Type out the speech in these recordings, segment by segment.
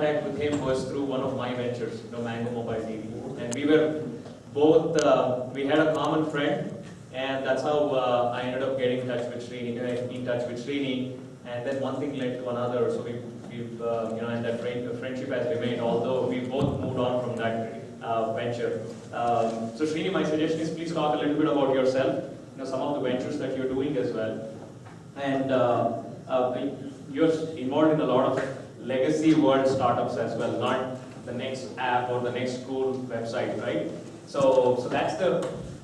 contact with him was through one of my ventures, Mango Mobile TV. And we were both, we had a common friend, and that's how I ended up getting in touch with Srini, and then one thing led to another, so we've and that friendship has remained, although we both moved on from that venture. So Srini, my suggestion is please talk a little bit about yourself, some of the ventures that you're doing as well. And you're involved in a lot of legacy world startups as well, not the next app or the next cool website, right? So that's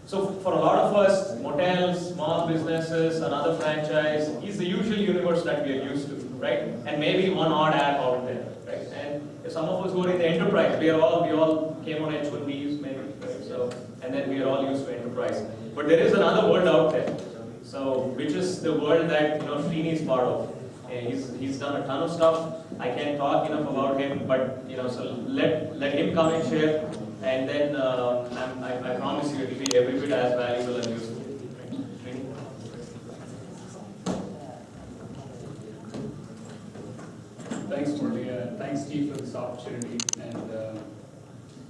so for a lot of us, motels, small businesses, another franchise is the usual universe that we are used to, right? And maybe one odd app out there, right? And some of us who are in the enterprise, we all came on H1Bs maybe, right? So, and then we are all used to enterprise. But there is another world out there, so which is the world that Srini is part of. He's done a ton of stuff. I can't talk enough about him, but so let him come and share, and then I promise you it will be every bit as valuable and useful. Srini? Thanks, Murli. Thanks, Steve, for this opportunity. And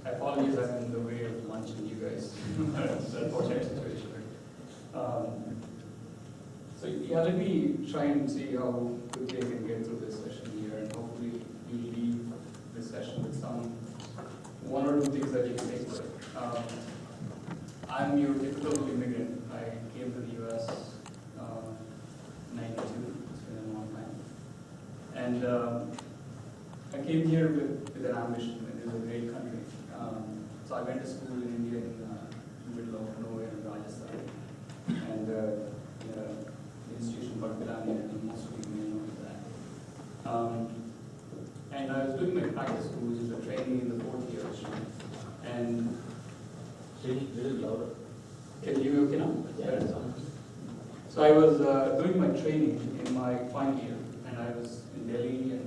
I apologize I'm in the way of lunching you guys. It's an unfortunate situation. So yeah, let me try and see how quickly I can get through this session here, and hopefully you leave this session with one or two things that you can take with. I'm your typical immigrant. I came to the US in '92. It's been a long time, and I came here with an ambition. It is a great country. So I went to school in India in the middle of nowhere in Rajasthan, and institution called Pilani, and most of you may know that. And I was doing my practice school, which is a training in the 4th year. And little louder. Can you hear me okay now? Yeah. So I was doing my training in my final year, and I was in Delhi, and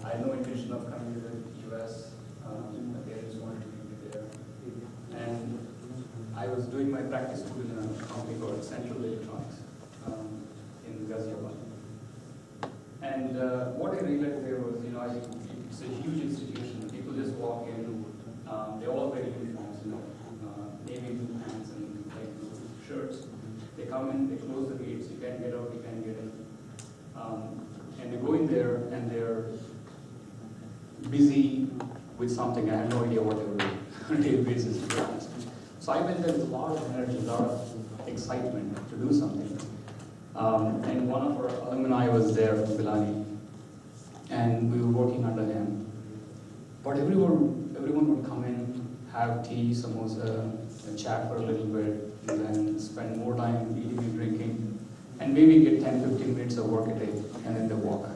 I had no intention of coming to the US. My parents wanted to keep me there. And I was doing my practice school in a company called Central Electronics in Ghaziabad. And what I realized there was, it's a huge institution. People just walk in, they all wear uniforms, navy blue pants and light blue shirts. They come in, they close the gates, you can't get out, you can't get in. And they go in there and they're busy with something. I had no idea what they were doing on a daily basis, to be honest. So I went there with a lot of energy, a lot of excitement to do something. And one of our alumni was there from Pilani, and we were working under him. But everyone would come in, have tea, samosa, and chat for a little bit, and then spend more time eating and drinking, and maybe get 10-15 minutes of work a day, and then they walk.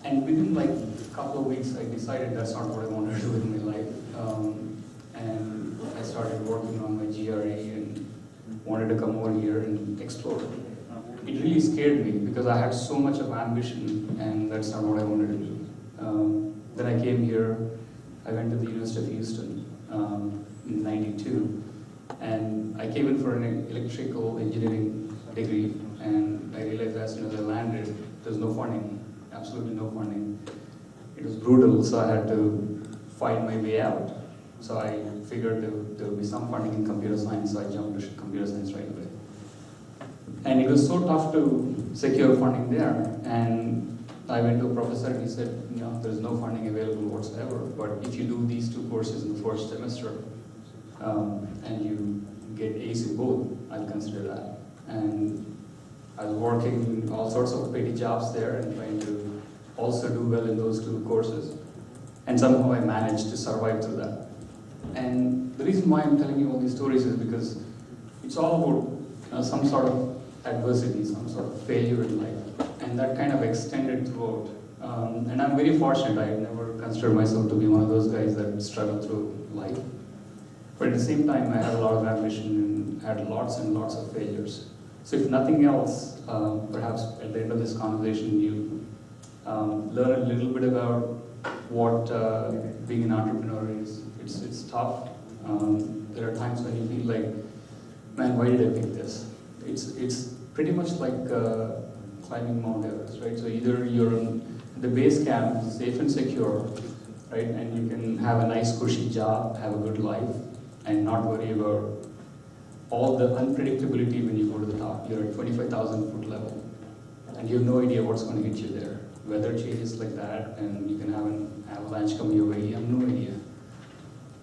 And within like a couple of weeks, I decided that's not what I wanted to do with my life. And I started working on my GRE and wanted to come over here and explore. It really scared me because I had so much of ambition, and that's not what I wanted to do. Then I came here. I went to the University of Houston in '92, and I came in for an electrical engineering degree, and I realized as soon as I landed, there's no funding, absolutely no funding. It was brutal, so I had to find my way out. So I figured there would be some funding in computer science, so I jumped to computer science right away. And it was so tough to secure funding there, and I went to a professor and he said, there's no funding available whatsoever, but if you do these 2 courses in the first semester, and you get A's in both, I'll consider that. And I was working all sorts of petty jobs there and trying to also do well in those 2 courses. And somehow I managed to survive through that. And the reason why I'm telling you all these stories is because it's all about some sort of adversity, some sort of failure in life. And that kind of extended throughout. And I'm very fortunate. I never consider myself to be one of those guys that struggle through life. But at the same time, I had a lot of ambition and had lots and lots of failures. So if nothing else, perhaps at the end of this conversation, you learn a little bit about what being an entrepreneur is. It's tough. There are times when you feel like, man, why did I pick this? It's pretty much like climbing Mount Everest, right? So either you're in the base camp, safe and secure, right? And you can have a nice cushy job, have a good life, and not worry about all the unpredictability when you go to the top. You're at 25,000 foot level, and you have no idea what's going to hit you there. Weather changes like that, and you can have an avalanche come your way. You have no idea.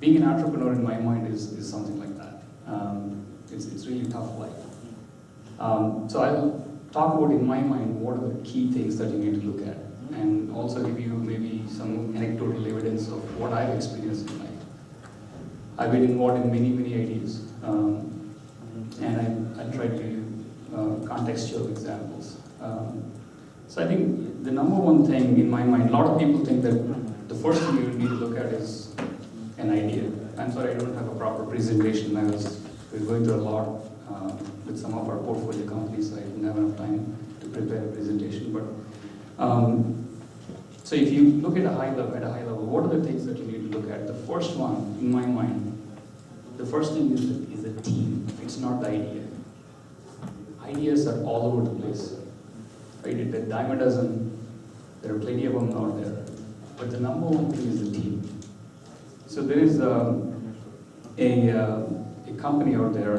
Being an entrepreneur, in my mind, is something like that. It's really tough life. So I'll talk about, in my mind, what are the key things that you need to look at, and also give you maybe some anecdotal evidence of what I've experienced in life. I've been involved in many, many ideas, and I try to give you contextual examples. So I think the number one thing in my mind, a lot of people think that the first thing you need to look at is an idea. I'm sorry, I don't have a proper presentation. We're going through a lot with some of our portfolio companies, so I didn't have enough time to prepare a presentation. But so if you look at a high level, what are the things that you need to look at? The first one, in my mind, the first thing is a team. It's not the idea. Ideas are all over the place. Right? At a dime a dozen, there are plenty of them out there. But the number one thing is the team. So there is a company out there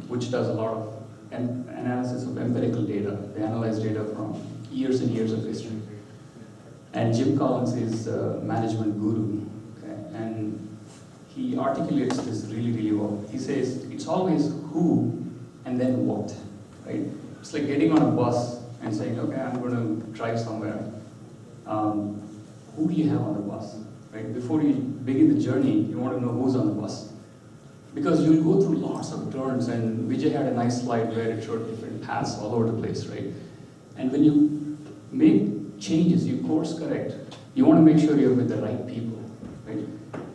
which does a lot of analysis of empirical data. They analyze data from years and years of history. And Jim Collins is a management guru, okay? And he articulates this really, really well. He says, it's always who and then what, right? It's like getting on a bus and saying, okay, I'm going to drive somewhere. Who do you have on the bus, right? Before you begin the journey, you want to know who's on the bus. Because you'll go through lots of turns, and Vijay had a nice slide where it showed different paths all over the place, right? And when you make changes, you course correct, you want to make sure you're with the right people, right?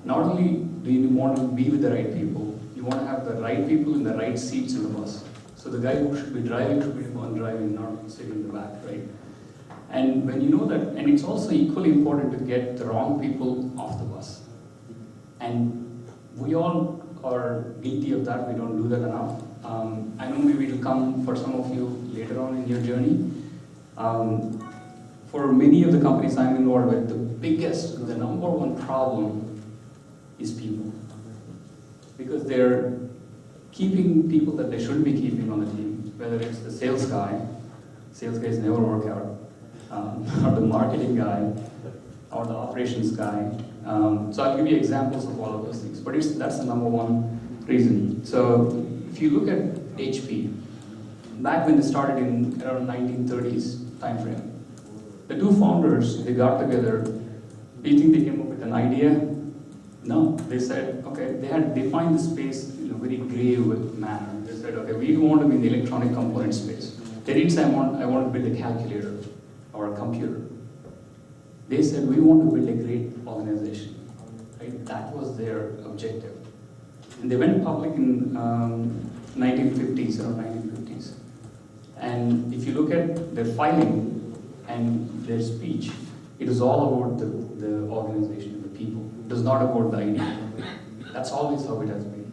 Not only do you want to be with the right people, you want to have the right people in the right seats in the bus. So the guy who should be driving should be the one driving, not sitting in the back, right? And when you know that, and it's also equally important to get the wrong people off the bus. And we all are guilty of that. We don't do that enough. I know maybe it'll come for some of you later on in your journey. For many of the companies I'm involved with, the number one problem is people. Because they're keeping people that they shouldn't be keeping on the team, whether it's the sales guys never work out, or the marketing guy, or the operations guy. So I'll give you examples of all of those things, but that's the number one reason. So if you look at HP, back when they started in around 1930s time frame, the two founders, they got together. Do you think they came up with an idea? No, they said, okay, they had defined the space in a very grave manner. They said, okay, we want to be in the electronic component space. They didn't say, I want to build a calculator or a computer. They said, we want to build a great organization. Right? That was their objective. And they went public in 1950s, around 1950s. And if you look at their filing and their speech, it was all about the organization and the people. It was not about the idea. That's always how it has been.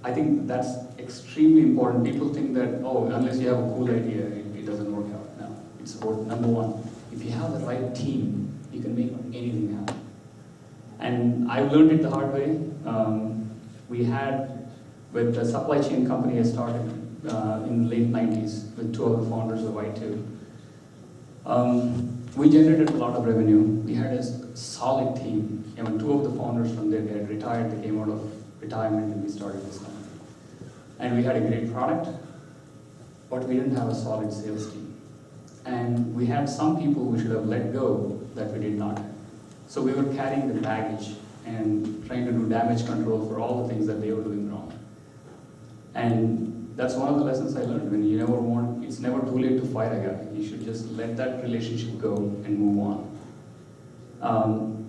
I think that's extremely important. People think that, oh, unless you have a cool idea, it doesn't work out. No, it's about number one. If you have the right team, you can make anything happen. And I've learned it the hard way. We had, with the supply chain company I started in the late 90s with two of the founders of I2. We generated a lot of revenue. We had a solid team. Even two of the founders from there, they had retired, they came out of retirement and we started this company. And we had a great product, but we didn't have a solid sales team. And we had some people we should have let go that we did not. So we were carrying the baggage and trying to do damage control for all the things that they were doing wrong. And that's one of the lessons I learned. When you it's never too late to fire a guy. You should just let that relationship go and move on.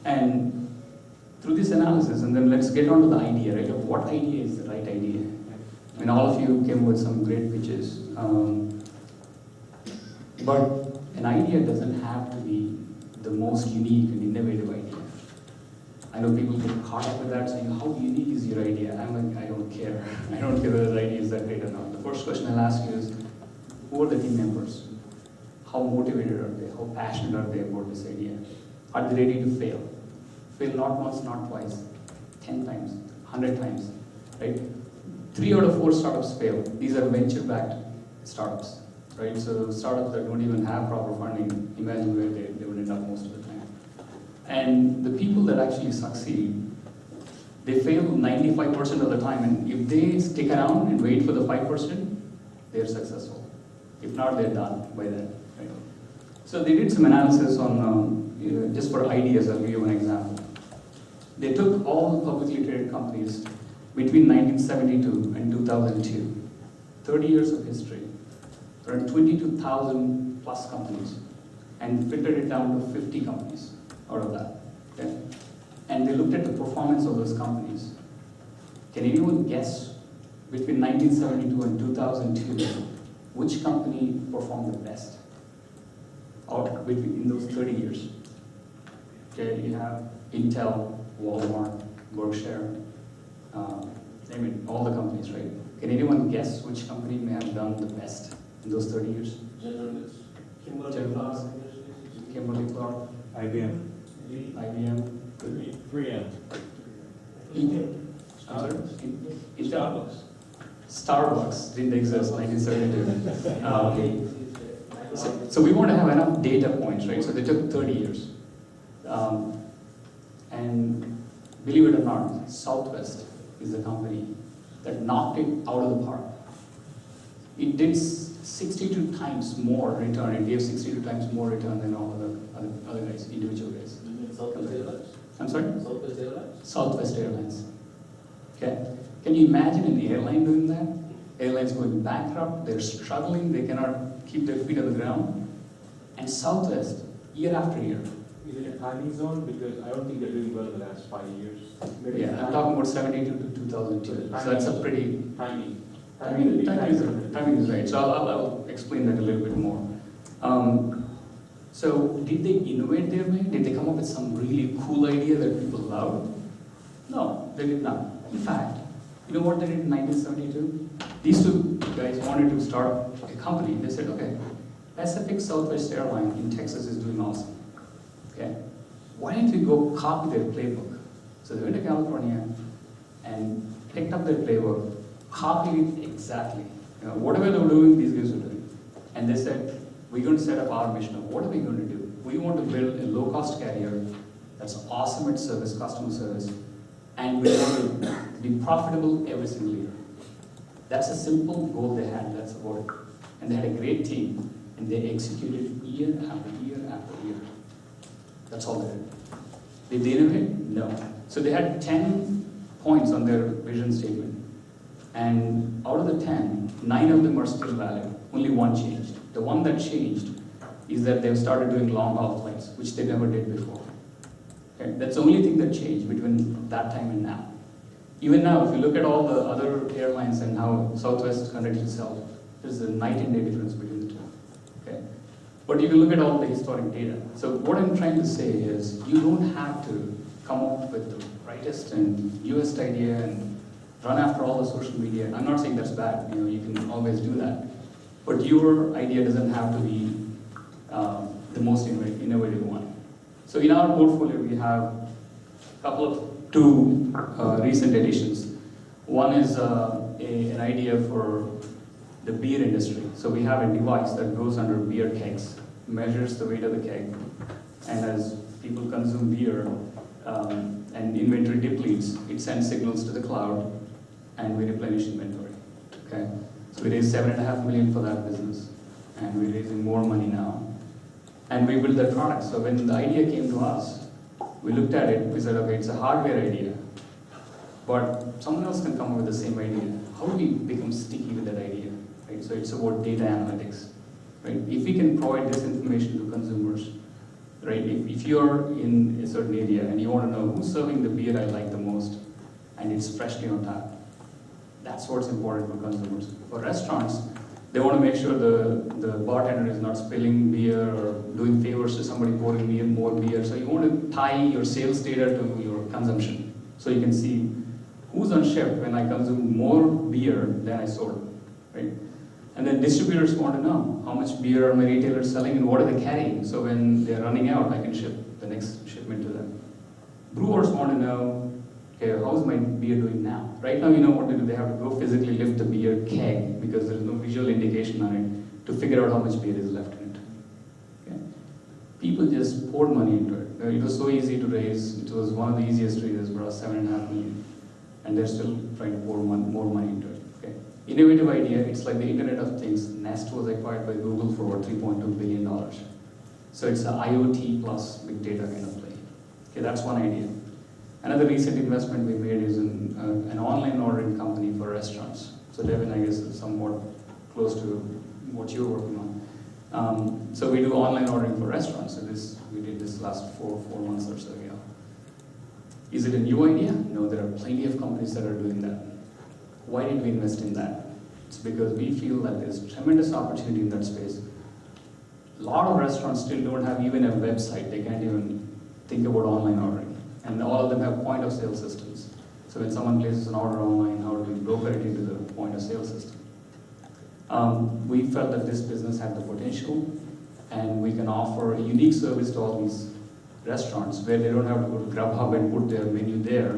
And through this analysis, and then let's get on to the idea, right? Of what idea is the right idea? I mean, all of you came with some great pitches. But an idea doesn't have to be the most unique and innovative idea. I know people get caught up with that, saying, how unique is your idea? I'm like, I don't care. I don't care whether the idea is that great or not. The first question I'll ask you is, Who are the team members? How motivated are they? How passionate are they about this idea? Are they ready to fail? Fail not once, not twice, 10 times, 100 times, right? 3 out of 4 startups fail. These are venture-backed startups, right? So startups that don't even have proper funding, imagine where they would end up most of the time. And the people that actually succeed, they fail 95% of the time, and if they stick around and wait for the 5%, they're successful. If not, they're done by then, right? So they did some analysis on, just for ideas, I'll give you an example. They took all the publicly traded companies between 1972 and 2002, 30 years of history, around 22,000 plus companies, and filtered it down to 50 companies out of that, okay? And they looked at the performance of those companies. Can anyone guess between 1972 and 2002, which company performed the best out between in those 30 years? Okay, you have Intel, Walmart, Berkshire, I mean, all the companies, right? Can anyone guess which company may have done the best in those 30 years? General Kimberly-Clark, IBM. IBM, 3M. Intel. Starbucks didn't exist in 1972. So we want to have enough data points, right? So they took 30 years. And believe it or not, Southwest is the company that knocked it out of the park. It did 62 times more return. It gave 62 times more return than all other guys, individual guys. Southwest Airlines? I'm sorry? Southwest Airlines? Southwest Airlines. Okay. Can you imagine an airline doing that? Airlines going bankrupt, they're struggling, they cannot keep their feet on the ground. And Southwest, year after year. Is it a timing zone? Because I don't think they're doing well in the last 5 years. Maybe Yeah, I'm talking about 72 to 2002. So that's a pretty... timing. Timing is right. So I'll explain that a little bit more. So did they innovate their way? Did they come up with some really cool idea that people loved? No, they did not. In fact, you know what they did in 1972? These two guys wanted to start a company. They said, okay, Pacific Southwest Airline in Texas is doing awesome. Okay, why don't we go copy their playbook? So they went to California and picked up their playbook, copied it exactly. You know, whatever they were doing, these guys were doing. And they said, we're going to set up our mission of what are we going to do? We want to build a low-cost carrier that's awesome at service, customer service, and we want to be profitable every single year. That's a simple goal they had, that's about it. And they had a great team, and they executed year after year after year. That's all they did. Did they innovate? No. So they had 10 points on their vision statement. And out of the 10, 9 of them are still valid. Only one changed. The one that changed is that they've started doing long-haul flights, which they never did before. Okay? That's the only thing that changed between that time and now. Even now, if you look at all the other airlines and how Southwest conducts itself, there's a night and day difference between the two. Okay? But if you look at all the historic data, so what I'm trying to say is you don't have to come up with the brightest and newest idea and run after all the social media. I'm not saying that's bad, you know, you can always do that. But your idea doesn't have to be the most innovative one. So in our portfolio, we have two recent additions. One is an idea for the beer industry. So we have a device that goes under beer kegs, measures the weight of the keg, and as people consume beer and inventory depletes, it sends signals to the cloud, and we replenish inventory. Okay, so we raised $7.5 million for that business, and we're raising more money now. And we built that product. So when the idea came to us, we looked at it. We said, okay, it's a hardware idea, but someone else can come up with the same idea. How do we become sticky with that idea? Right? So it's about data analytics. Right? If we can provide this information to consumers, right? If you're in a certain area and you want to know who's serving the beer I like the most, and it's freshly on tap, that's what's important for consumers. For restaurants, they want to make sure the bartender is not spilling beer or doing favors to somebody pouring more beer. So you want to tie your sales data to your consumption. So you can see who's on shift when I consume more beer than I sold, right? And then distributors want to know how much beer are my retailers selling and what are they carrying, so when they're running out, I can ship the next shipment to them. Brewers want to know, okay, how's my beer doing now? Right now, you know what to do, they have to go physically lift the beer keg because there's no visual indication on it to figure out how much beer is left in it. Okay? People just poured money into it. It was so easy to raise, it was one of the easiest raises, brought $7.5 million, and they're still trying to pour more money into it. Okay? Innovative idea, it's like the Internet of Things. Nest was acquired by Google for about $3.2 billion. So it's an IoT plus big data kind of play. Okay, that's one idea. Another recent investment we made is in an online ordering company for restaurants. So Devin, I guess, is somewhat close to what you're working on. So we do online ordering for restaurants. So we did this last four months or so ago. Is it a new idea? No, there are plenty of companies that are doing that. Why did we invest in that? It's because we feel that there's tremendous opportunity in that space. A lot of restaurants still don't have even a website. They can't even think about online ordering. And all of them have point of sale systems. So when someone places an order online, how do we broker it into the point of sale system? We felt that this business had the potential, and we can offer a unique service to all these restaurants where they don't have to go to Grubhub and put their menu there,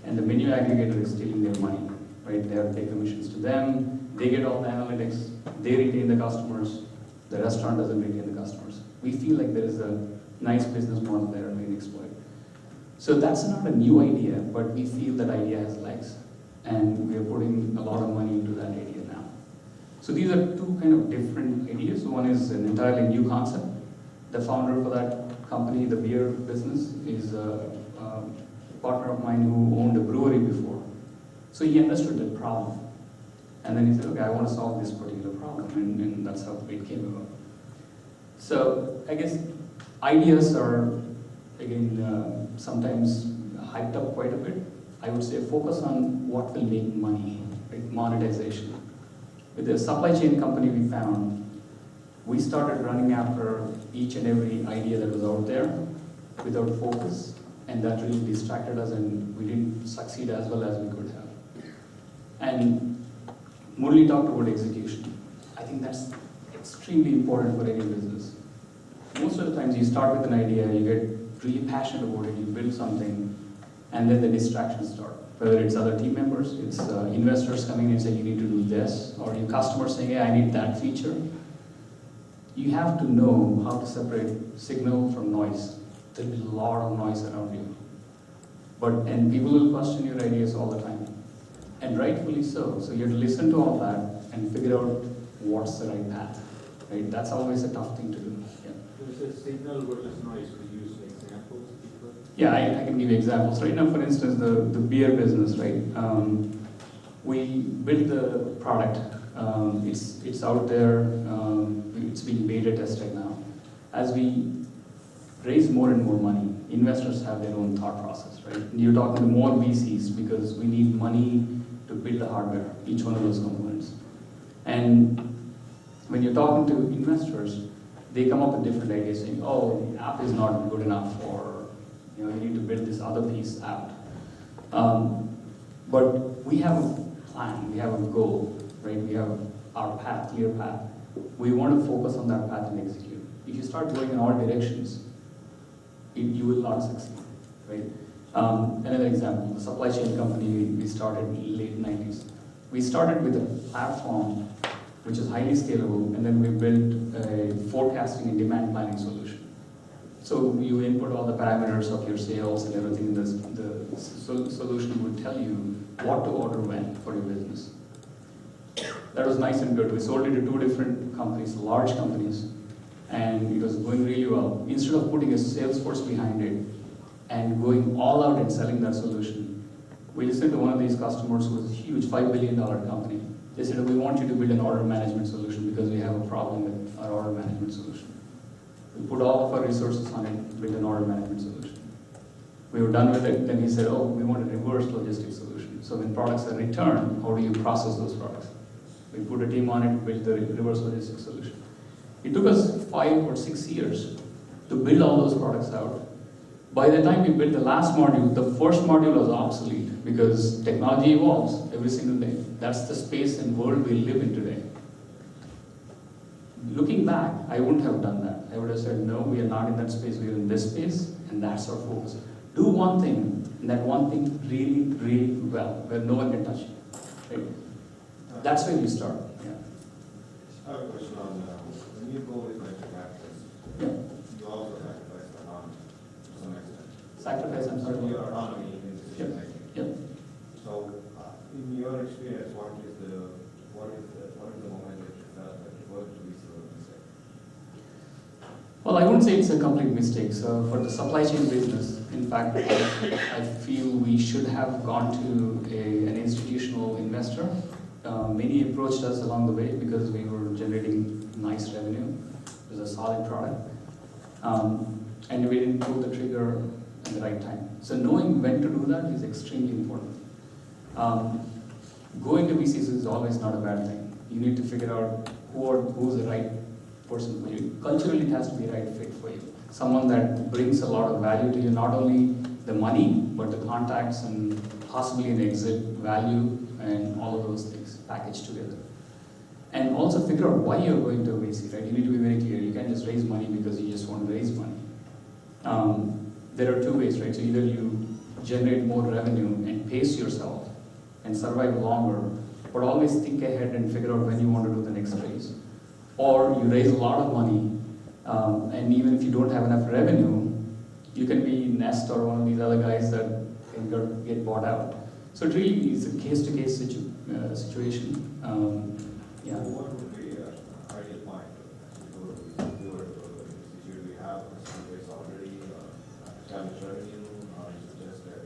and the menu aggregator is stealing their money, right? They have to pay commissions to them, they get all the analytics, they retain the customers, the restaurant doesn't retain the customers. We feel like there is a nice business model there and we can exploit. So that's not a new idea, but we feel that idea has legs, and we are putting a lot of money into that idea now. So these are two kind of different ideas. One is an entirely new concept. The founder for that company, the beer business, is a partner of mine who owned a brewery before. So he understood the problem. And then he said, okay, I want to solve this particular problem. And that's how it came about. So I guess ideas are, again, sometimes hyped up quite a bit. I would say focus on what will make money, right? Monetization. With the supply chain company we found, we started running after each and every idea that was out there without focus, and that really distracted us, and we didn't succeed as well as we could have. And Murli talked about execution. I think that's extremely important for any business. Most of the times you start with an idea, you get really passionate about it, you build something, and then the distractions start. Whether it's other team members, it's investors coming in and saying you need to do this, or your customers saying, hey, I need that feature. You have to know how to separate signal from noise. There'll be a lot of noise around you. And people will question your ideas all the time. And rightfully so. So you have to listen to all that and figure out what's the right path. Right? That's always a tough thing to do. Yeah. There's a signal versus noise. Could you use examples? Yeah, I can give you examples. Right now, for instance, the beer business, right? We built the product. It's out there. It's being beta tested now. As we raise more and more money, investors have their own thought process, right? You're talking to more VCs because we need money to build the hardware, each one of those components. And when you're talking to investors, they come up with different ideas saying, oh, the app is not good enough, or you need to build this other piece out. But we have a plan, we have a goal, right? We have our path, clear path. We want to focus on that path and execute. If you start going in all directions, you will not succeed, right? Another example, the supply chain company we started in the late 90s. We started with a platform which is highly scalable, and then we built a forecasting and demand planning solution. So you input all the parameters of your sales and everything, and the solution would tell you what to order when for your business. That was nice and good. We sold it to two different companies, large companies, and it was going really well. Instead of putting a sales force behind it and going all out and selling that solution, we listened to one of these customers who was a huge $5 billion company. They said, we want you to build an order management solution because we have a problem with our order management solution. We put all of our resources on it, built an order management solution. We were done with it, then he said, oh, we want a reverse logistics solution. So when products are returned, how do you process those products? We put a team on it, built the reverse logistics solution. It took us 5 or 6 years to build all those products out. By the time we built the last module, the first module was obsolete because technology evolves every single day. That's the space and world we live in today. Looking back, I wouldn't have done that. I would have said, no, we are not in that space, we are in this space, and that's our focus. Do one thing, and that one thing really, really well, where no one can touch it. Right? That's where you start. Yeah. I have a question on when you go with venture capitalists, Yeah. you also sacrifice autonomy to some extent. Sacrifice, I'm sorry. Your autonomy in decision making. Yep. So, in your experience, what is the moment that you felt that it was to be so mistake? Well, I wouldn't say it's a complete mistake. So for the supply chain business, in fact, I feel we should have gone to an institutional investor. Many approached us along the way because we were generating nice revenue. It was a solid product. And we didn't pull the trigger at the right time. So knowing when to do that is extremely important. Going to VCs is always not a bad thing. You need to figure out who's the right person for you. Culturally, it has to be a right fit for you. Someone that brings a lot of value to you, not only the money, but the contacts and possibly an exit value and all of those things packaged together. And also figure out why you're going to a VC, right? You need to be very clear. You can't just raise money because you just want to raise money. There are two ways, right? So either you generate more revenue and pace yourself and survive longer, but always think ahead and figure out when you want to do the next raise. Or you raise a lot of money, and even if you don't have enough revenue, you can be Nest or one of these other guys that can get bought out. So it really is a case-to-case situation. Yeah. What would be an ideal point if you were to go to the institute? Do you have some place already, established revenue, or is it just an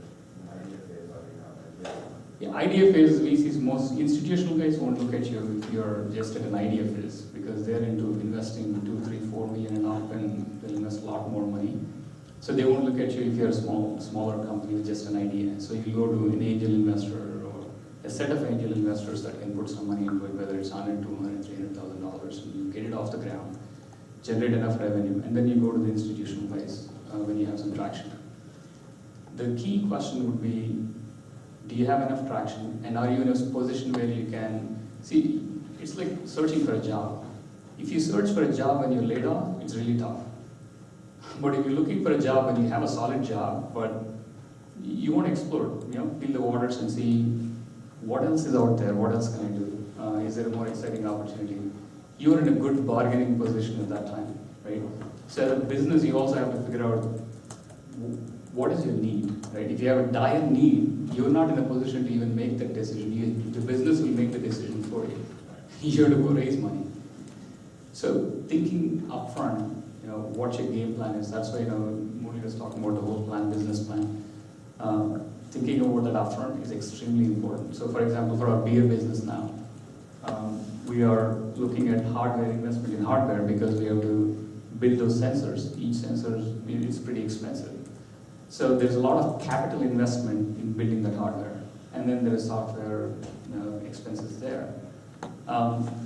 idea phase, or you have an idea? Yeah, idea phase, VCs, most institutional guys won't look at you if you're just at an idea phase because they're into investing 2, 3, 4 million and up, and they'll invest a lot more money. So they won't look at you if you're a smaller company with just an idea. So you go to an angel investor or a set of angel investors that can put some money into it, whether it's $100, $200, $300,000, and you get it off the ground, generate enough revenue, and then you go to the institutional guys when you have some traction. The key question would be, do you have enough traction, and are you in a position where you can see? It's like searching for a job. If you search for a job when you're laid off, it's really tough. But if you're looking for a job and you have a solid job, but you want to explore, feel the waters and see what else is out there, what else can I do? Is there a more exciting opportunity? You're in a good bargaining position at that time, right? So as a business, you also have to figure out what is your need, right? If you have a dire need, you're not in a position to even make that decision. The business will make the decision for you. You have to go raise money. So thinking upfront, what your game plan is. That's why, Murali was talking about the whole plan, business plan. Thinking about that upfront is extremely important. So for example, for our beer business now, we are looking at hardware, investment in hardware, because we have to build those sensors. Each sensor is pretty expensive. So there's a lot of capital investment in building that hardware. And then there is software expenses there.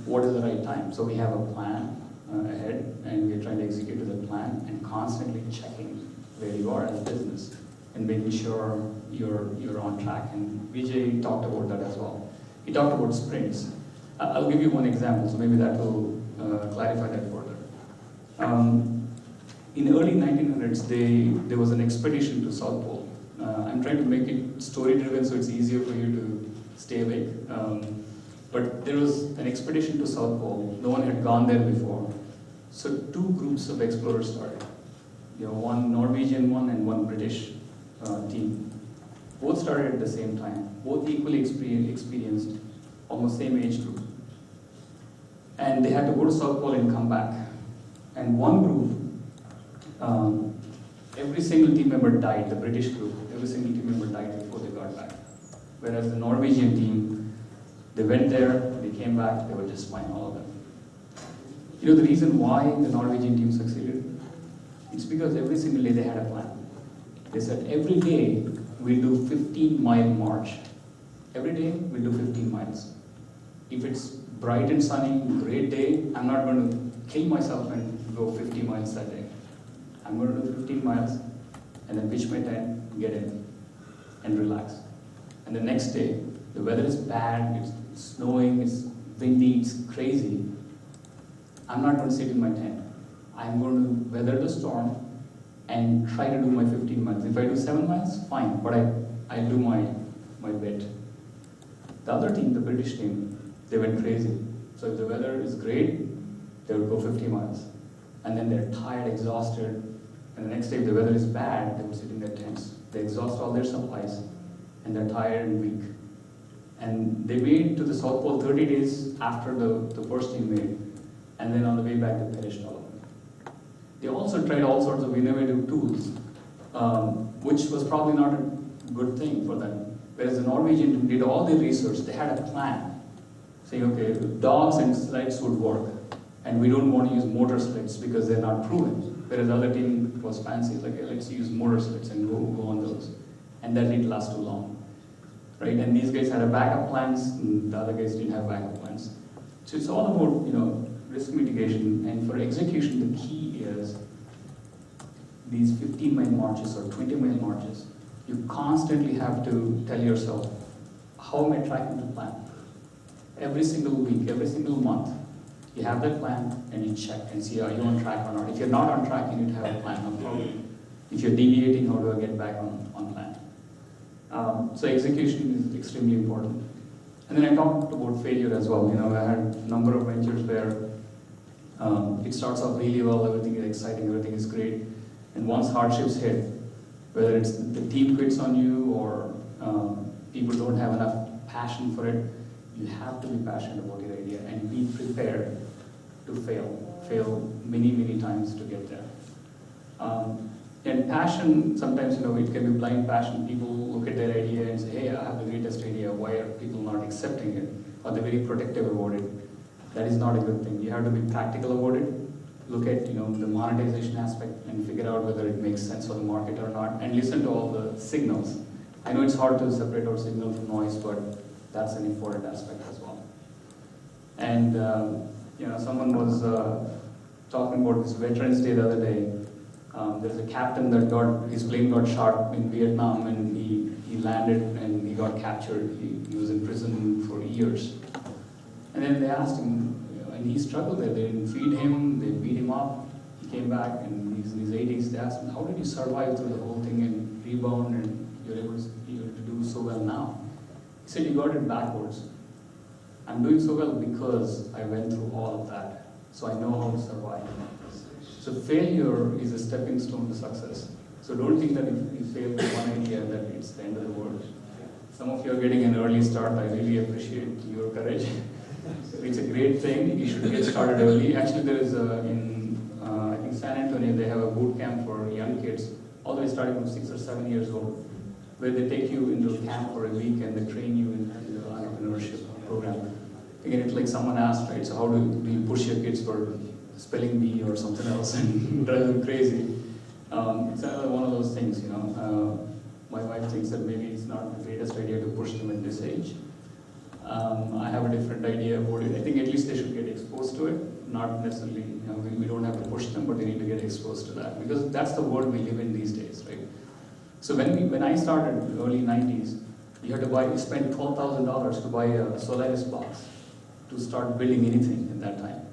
What is the right time? So we have a plan ahead, and we're trying to execute to the plan and constantly checking where you are as a business and making sure you're on track. And Vijay talked about that as well. He talked about sprints. I'll give you one example, so maybe that will clarify that further. In early 1900s, there was an expedition to South Pole. I'm trying to make it story-driven so it's easier for you to stay awake. But there was an expedition to South Pole. No one had gone there before. So two groups of explorers started. One Norwegian one and one British team. Both started at the same time. Both equally experienced, almost same age group. And they had to go to South Pole and come back. And one group, every single team member died, the British group, every single team member died before they got back. Whereas the Norwegian team, they went there, they came back, they were just fine, all of them. The reason why the Norwegian team succeeded? It's because every single day they had a plan. They said, every day we'll do 15-mile march. Every day we'll do 15 miles. If it's bright and sunny, great day, I'm not going to kill myself and go 50 miles that day. I'm going to do 15 miles and then pitch my tent, get in, and relax. And the next day, the weather is bad, it's snowing, it's windy, it's crazy. I'm not going to sit in my tent. I'm going to weather the storm and try to do my 15 miles. If I do 7 miles, fine, but I'll do my bit. The other team, the British team, they went crazy. So if the weather is great, they would go 50 miles. And then they're tired, exhausted, and the next day if the weather is bad, they would sit in their tents. They exhaust all their supplies, and they're tired and weak. And they made to the South Pole 30 days after the first team made, and then on the way back they perished all of them. They also tried all sorts of innovative tools, which was probably not a good thing for them. Whereas the Norwegian team did all the research, they had a plan, saying, okay, dogs and sleds would work, and we don't want to use motor sleds because they're not proven. Whereas the other team was fancy, like, hey, let's use motor sleds and go on those. And that didn't last too long, right? And these guys had a backup plans, and the other guys didn't have backup plans. So it's all about, risk mitigation, and for execution, the key is these 15-mile marches or 20-mile marches. You constantly have to tell yourself, how am I tracking the plan? Every single week, every single month, you have that plan and you check and see, are you on track or not? If you're not on track, you need to have a plan of how, if you're deviating, how do I get back on plan? So execution is extremely important. And then I talked about failure as well. I had a number of ventures where it starts off really well, everything is exciting, everything is great. And once hardships hit, whether it's the team quits on you or people don't have enough passion for it, you have to be passionate about your idea and be prepared to fail many, many times to get there. And passion, sometimes, it can be blind passion. People look at their idea and say, hey, I have the greatest idea, why are people not accepting it? Or they're very protective about it. That is not a good thing. You have to be practical about it. Look at, the monetization aspect and figure out whether it makes sense for the market or not, and listen to all the signals. I know it's hard to separate out signal from noise, but that's an important aspect as well. And, someone was talking about this Veterans Day the other day. There's a captain that his plane got shot in Vietnam, and he landed and he got captured. He was in prison for years. And then they asked him, and he struggled there. They didn't feed him, they beat him up. He came back, and he's in his 80s. They asked him, how did you survive through the whole thing and rebound, and you're able to do so well now? He said, you got it backwards. I'm doing so well because I went through all of that, so I know how to survive. So failure is a stepping stone to success. So don't think that if you fail with one idea that it's the end of the world. Some of you are getting an early start. I really appreciate your courage. It's a great thing. You should get started early. Actually, there is I think San Antonio, they have a boot camp for young kids, all the way starting from 6 or 7 years old, where they take you into a camp for a week and they train you in the entrepreneurship program. Again, it's like someone asked, right? So how do you push your kids for spelling bee or something else and drive them crazy? It's another one of those things, My wife thinks that maybe it's not the greatest idea to push them at this age. I have a different idea about it. I think at least they should get exposed to it, not necessarily, we don't have to push them, but they need to get exposed to that, because that's the world we live in these days, right? So when I started in the early 90s, you had to spend $12,000 to buy a Solaris box to start building anything at that time.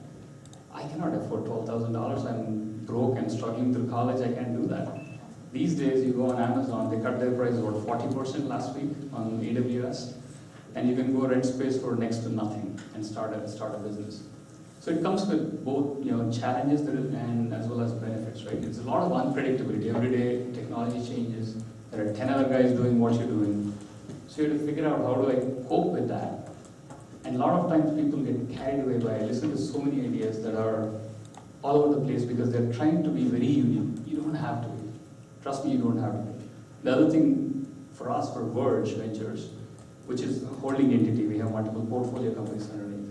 I cannot afford $12,000. I'm broke and struggling through college. I can't do that. These days, you go on Amazon, they cut their price about 40% last week on AWS, and you can go rent space for next to nothing and start a business. So it comes with both challenges and as well as benefits, right? It's a lot of unpredictability. Every day, technology changes. There are 10 other guys doing what you're doing. So you have to figure out, how do I cope with that? And a lot of times people get carried away by, I listen to so many ideas that are all over the place because they're trying to be very unique. You don't have to be. Trust me, you don't have to be. The other thing for us, for Verge Ventures, which is a holding entity, we have multiple portfolio companies underneath.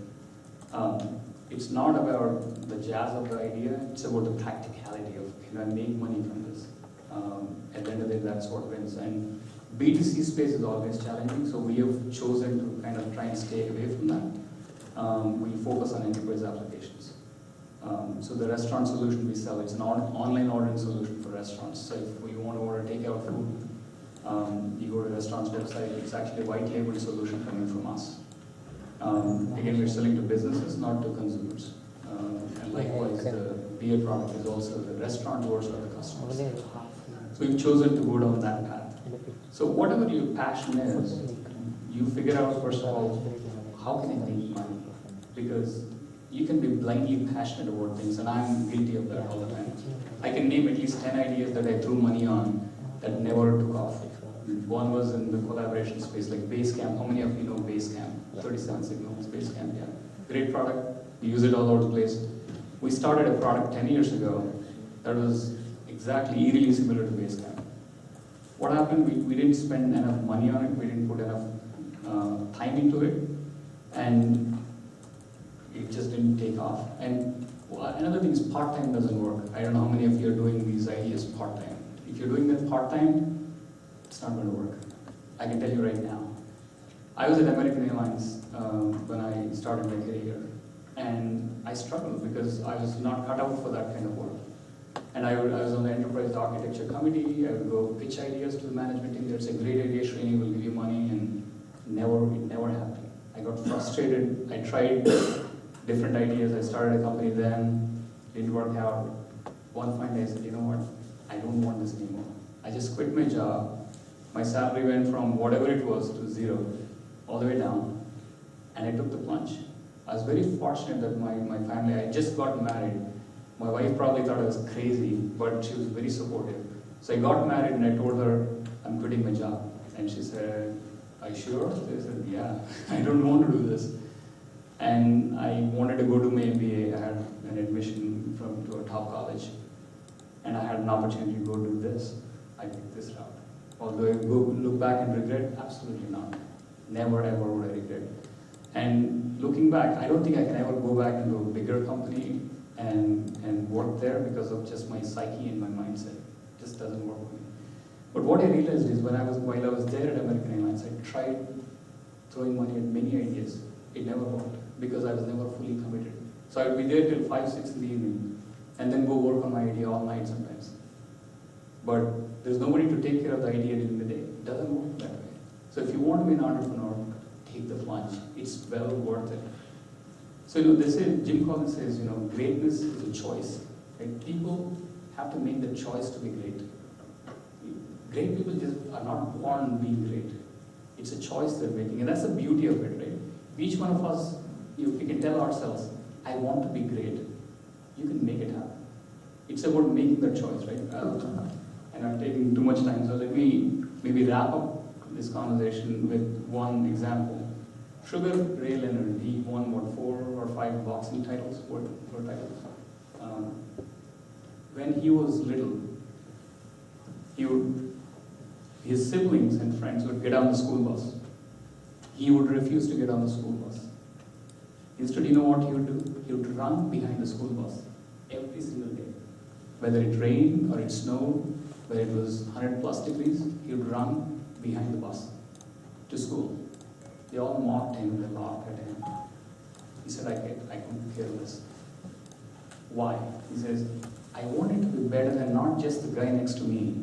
It's not about the jazz of the idea, it's about the practicality of, I make money from this. At the end of the day, that's what wins. And B2C space is always challenging, so we have chosen to kind of try and stay away from that. We focus on enterprise applications. So the restaurant solution we sell, it's an online ordering solution for restaurants. So if you want to order takeout food, you go to the restaurant's website, it's actually a white label solution coming from us. Again, we're selling to businesses, not to consumers. and likewise the beer product is also the restaurateurs or the customers. So we've chosen to go down that path. So whatever your passion is, you figure out first of all, how can I make money? Because you can be blindly passionate about things, and I'm guilty of that all the time. I can name at least 10 ideas that I threw money on that never took off. One was in the collaboration space, like Basecamp. How many of you know Basecamp? 37 Signals, Basecamp, yeah. Great product, we use it all over the place. We started a product 10 years ago that was exactly eerily similar to Basecamp. What happened, we didn't spend enough money on it, we didn't put enough time into it, and it just didn't take off. And another thing is part-time doesn't work. I don't know how many of you are doing these ideas part-time. If you're doing that part-time, it's not going to work. I can tell you right now. I was at American Airlines when I started my career, and I struggled because I was not cut out for that kind of work. And I was on the enterprise architecture committee. I would go pitch ideas to the management team. It's a great idea, Srini will give you money, and it never happened. I got frustrated. I tried different ideas. I started a company then, didn't work out. One fine day I said, you know what, I don't want this anymore. I just quit my job. My salary went from whatever it was to zero, all the way down, and I took the plunge. I was very fortunate that my family, I just got married. My wife probably thought I was crazy, but she was very supportive. So I got married and I told her, I'm quitting my job. And she said, are you sure? I said, yeah, I don't want to do this. And I wanted to go to my MBA. I had an admission to a top college. And I had an opportunity to go do this. I picked this route. Although I look back and regret, absolutely not. Never ever would I regret. And looking back, I don't think I can ever go back into a bigger company and work there because of just my psyche and my mindset. It just doesn't work for me. But what I realized is while I was there at American Airlines, I tried throwing money at many ideas. It never worked because I was never fully committed. So I would be there till 5, 6 in the evening and then go work on my idea all night sometimes. But there's nobody to take care of the idea during the day. It doesn't work that way. So if you want to be an entrepreneur, take the plunge. It's well worth it. So they say, Jim Collins says, greatness is a choice. Right? People have to make the choice to be great. Great people just are not born being great. It's a choice they're making, and that's the beauty of it, right? Each one of us, if we can tell ourselves, I want to be great, you can make it happen. It's about making the choice, right? And I'm taking too much time, so let me maybe wrap up this conversation with one example. Sugar Ray Leonard, he won 4 or 5 boxing titles, world titles. When he was little, his siblings and friends would get on the school bus. He would refuse to get on the school bus. Instead, you know what he would do? He would run behind the school bus every single day. Whether it rained or it snowed, whether it was 100+ degrees, he would run behind the bus to school. They all mocked him, they laughed at him. He said, I couldn't care less. Why? He says, I wanted to be better than not just the guy next to me.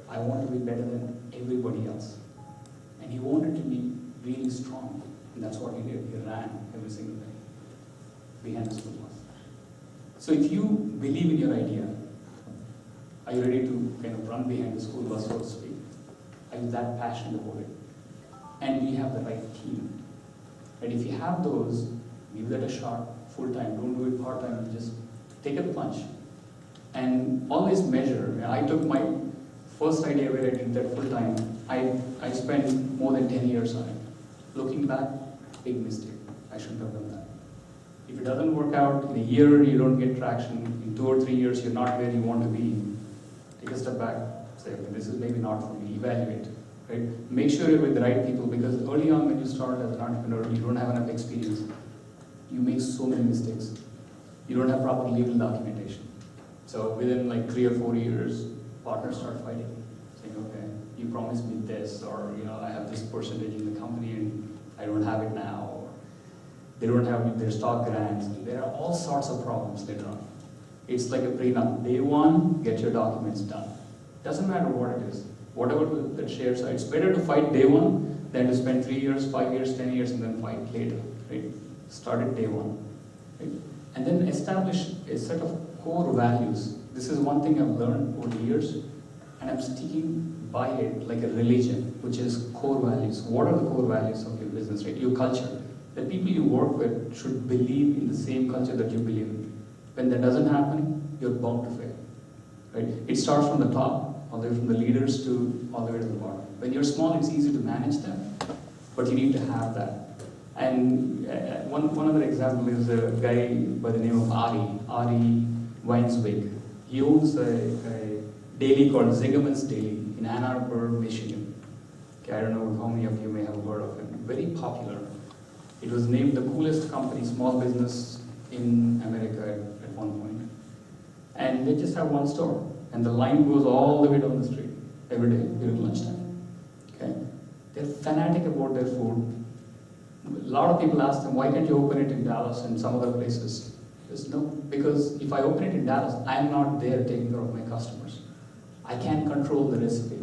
I want to be better than everybody else. And he wanted to be really strong. And that's what he did. He ran every single day behind the school bus. So if you believe in your idea, are you ready to kind of run behind the school bus, so to speak? Are you that passionate about it? And we have the right team. And if you have those, give that a shot full-time. Don't do it part-time. Just take a plunge. And always measure. I took my first idea where I did that full-time. I spent more than 10 years on it. Looking back, big mistake. I shouldn't have done that. If it doesn't work out, in a year you don't get traction, in 2 or 3 years you're not where you want to be, take a step back, say, okay, this is maybe not for me, evaluate. Right? Make sure you're with the right people, because early on when you start as an entrepreneur, you don't have enough experience. You make so many mistakes. You don't have proper legal documentation. So within like 3 or 4 years, partners start fighting, saying, okay, you promised me this, or I have this percentage in the company and I don't have it now, or they don't have their stock grants. There are all sorts of problems later on. It's like a prenup. Day one, get your documents done. Doesn't matter what it is. Whatever the shares are, it's better to fight day one than to spend 3 years, 5 years, 10 years, and then fight later. Right? Start at day one. Right? and then establish a set of core values. This is one thing I've learned over the years, and I'm sticking by it like a religion, which is core values. What are the core values of your business, right? Your culture. The people you work with should believe in the same culture that you believe in. When that doesn't happen, you're bound to fail, right? It starts from the top, all the way from the leaders to all the way to the bottom. When you're small, it's easy to manage them, but you need to have that. And one other example is a guy by the name of Ari Weinswig. He owns a daily called Zingerman's Daily in Ann Arbor, Michigan. Okay, I don't know how many of you may have heard of him. Very popular. It was named the coolest company, small business in America at one point. And they just have one store. And the line goes all the way down the street every day during lunchtime. Okay? They're fanatic about their food. A lot of people ask them, why can't you open it in Dallas and some other places? There's no, because if I open it in Dallas, I'm not there taking care of my customers. I can't control the recipe.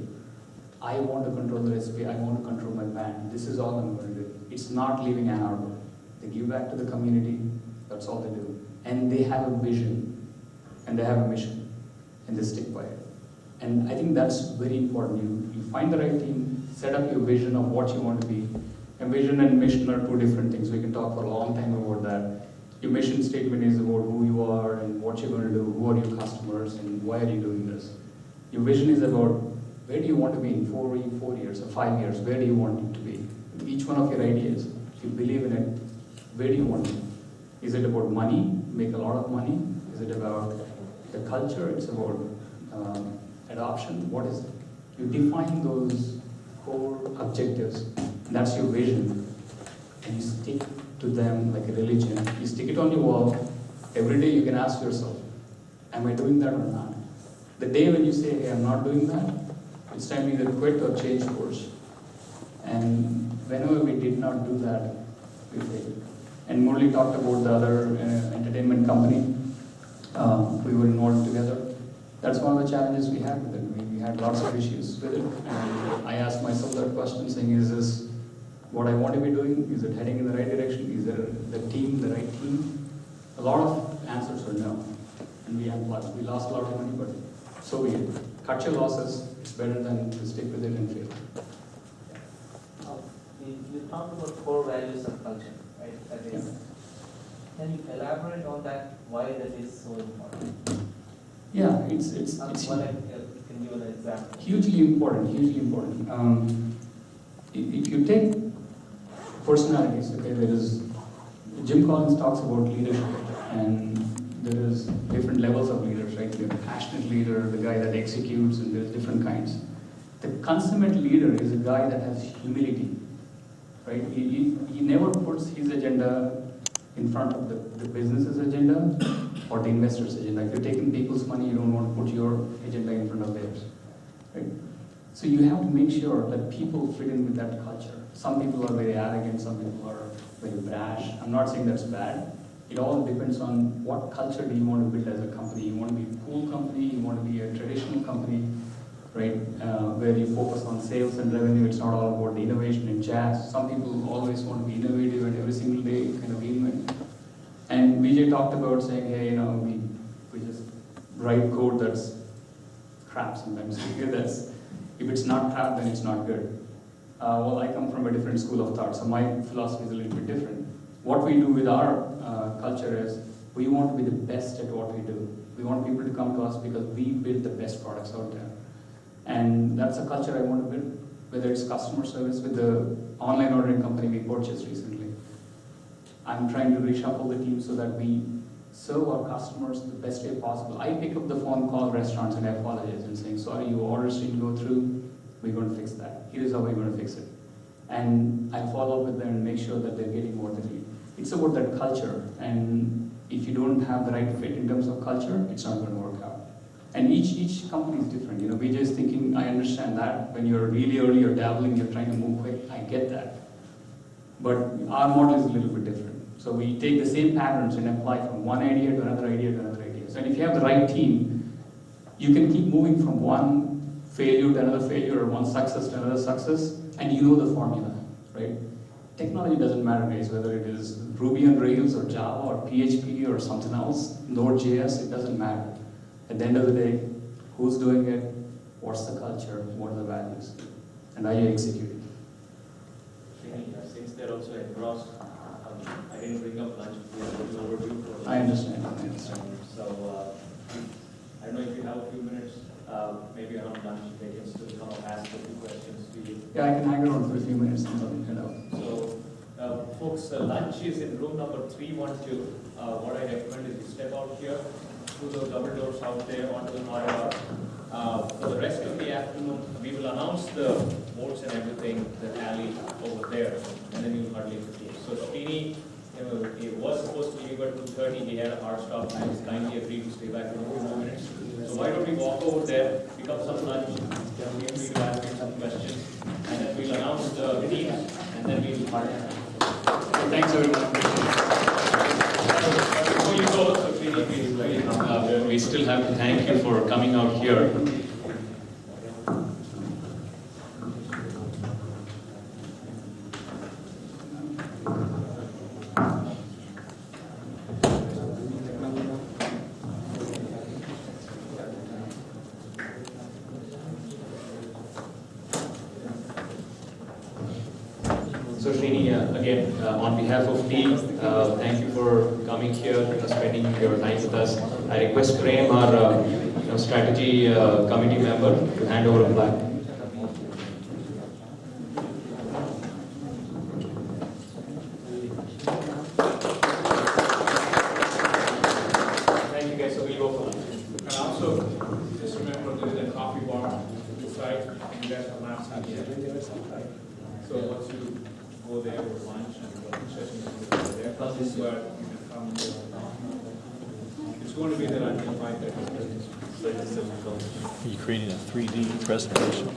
I want to control the recipe. I want to control my brand. This is all I'm going to do. It's not leaving Ann Arbor. They give back to the community. That's all they do. And they have a vision. And they have a mission. And they stick by it. And I think that's very important. You find the right team, set up your vision of what you want to be. And vision and mission are two different things. We can talk for a long time about that. Your mission statement is about who you are and what you're going to do, who are your customers, and why are you doing this. Your vision is about where do you want to be in 4 years or 5 years? Where do you want it to be? Each one of your ideas, if you believe in it, where do you want it? Is it about money, make a lot of money? Is it about the culture? It's about adoption? What is it? You define those core objectives, and that's your vision. And you stick to them like a religion. You stick it on your wall. Every day you can ask yourself, am I doing that or not? The day when you say, hey, I'm not doing that, it's time to either quit or change course. And whenever we did not do that, we failed. And Murli talked about the other entertainment company. We were involved together. That's one of the challenges we had with it. We had lots of issues with it. And I asked myself that question, saying, is this what I want to be doing? Is it heading in the right direction? Is there the team, the right team? A lot of answers were no. And we lost a lot of money, but so be it. Cut your losses. It's better than to stick with it and fail. You talked about core values and culture, right? That is, can you elaborate on that? Why that is so important? Yeah, it's Can you give an example? hugely important. If you take personalities, okay, there is Jim Collins talks about leadership, and there is different levels of leaders, right? You have a passionate leader, the guy that executes, and there's different kinds. The consummate leader is a guy that has humility, right? He never puts his agenda in front of the business's agenda or the investor's agenda. If you're taking people's money, you don't want to put your agenda in front of theirs, right? So you have to make sure that people fit in with that culture. Some people are very arrogant, some people are very brash. I'm not saying that's bad. It all depends on what culture do you want to build as a company. You want to be a cool company, you want to be a traditional company, right? Where you focus on sales and revenue. It's not all about the innovation and jazz. Some people always want to be innovative and every single day kind of reinvent. And Vijay talked about saying, hey, we just write code that's crap sometimes. If it's not crap, then it's not good. Well, I come from a different school of thought, so my philosophy is a little bit different. What we do with our culture is we want to be the best at what we do. We want people to come to us because we build the best products out there. And that's a culture I want to build, whether it's customer service with the online ordering company we purchased recently. I'm trying to reshuffle the team so that we serve our customers the best way possible. I pick up the phone, call restaurants, and I apologize and saying, sorry, your orders didn't go through, we're going to fix that. Here's how we're going to fix it. And I follow up with them and make sure that they're getting what they need. It's about that culture, and if you don't have the right fit in terms of culture, it's not going to work out. And each company is different. Vijay is thinking, I understand that. When you're really early, you're dabbling, you're trying to move quick, I get that. But our model is a little bit different. So we take the same patterns and apply from one idea to another idea to another idea. So if you have the right team, you can keep moving from one failure to another failure or one success to another success, and you know the formula, right? technology doesn't matter, guys, whether it is Ruby on Rails or Java or PHP or something else, Node.js, it doesn't matter. At the end of the day, who's doing it, what's the culture, what are the values, and are you executing? Since they're also engrossed, I didn't bring up lunch. We have an overview for I understand. So, I don't know if you have a few minutes, maybe around lunch, they can still come and ask a few questions to you. Yeah, I can hang around for a few minutes until we head out. So, folks, lunch is in room number 312. What I recommend is you step out here through those double doors out there onto the corridor. For the rest of the afternoon, we will announce the boards and everything, the alley over there, and then you'll hardly see it. So Srini, he was supposed to leave at 2:30. He had a hard stop time. He's kindly agreed to stay back for a few more minutes. So why don't we walk over there, pick up some lunch, feel free to ask me some questions, and then we'll announce the teams, and then we'll start. Thanks, everyone. Before you go, so Srini, we still have to thank you for coming out here. So Srini, again, on behalf of team, thank you for coming here, spending your time with us. I request Prem, our strategy committee member, to hand over a plaque. Thank you guys, so we'll go for lunch. And also, just remember there is a coffee bar inside, and you guys have maps out here. So once you go there for lunch and the session is there, this is where you can come. It's going to be there until 5:30. Are you creating a 3D presentation?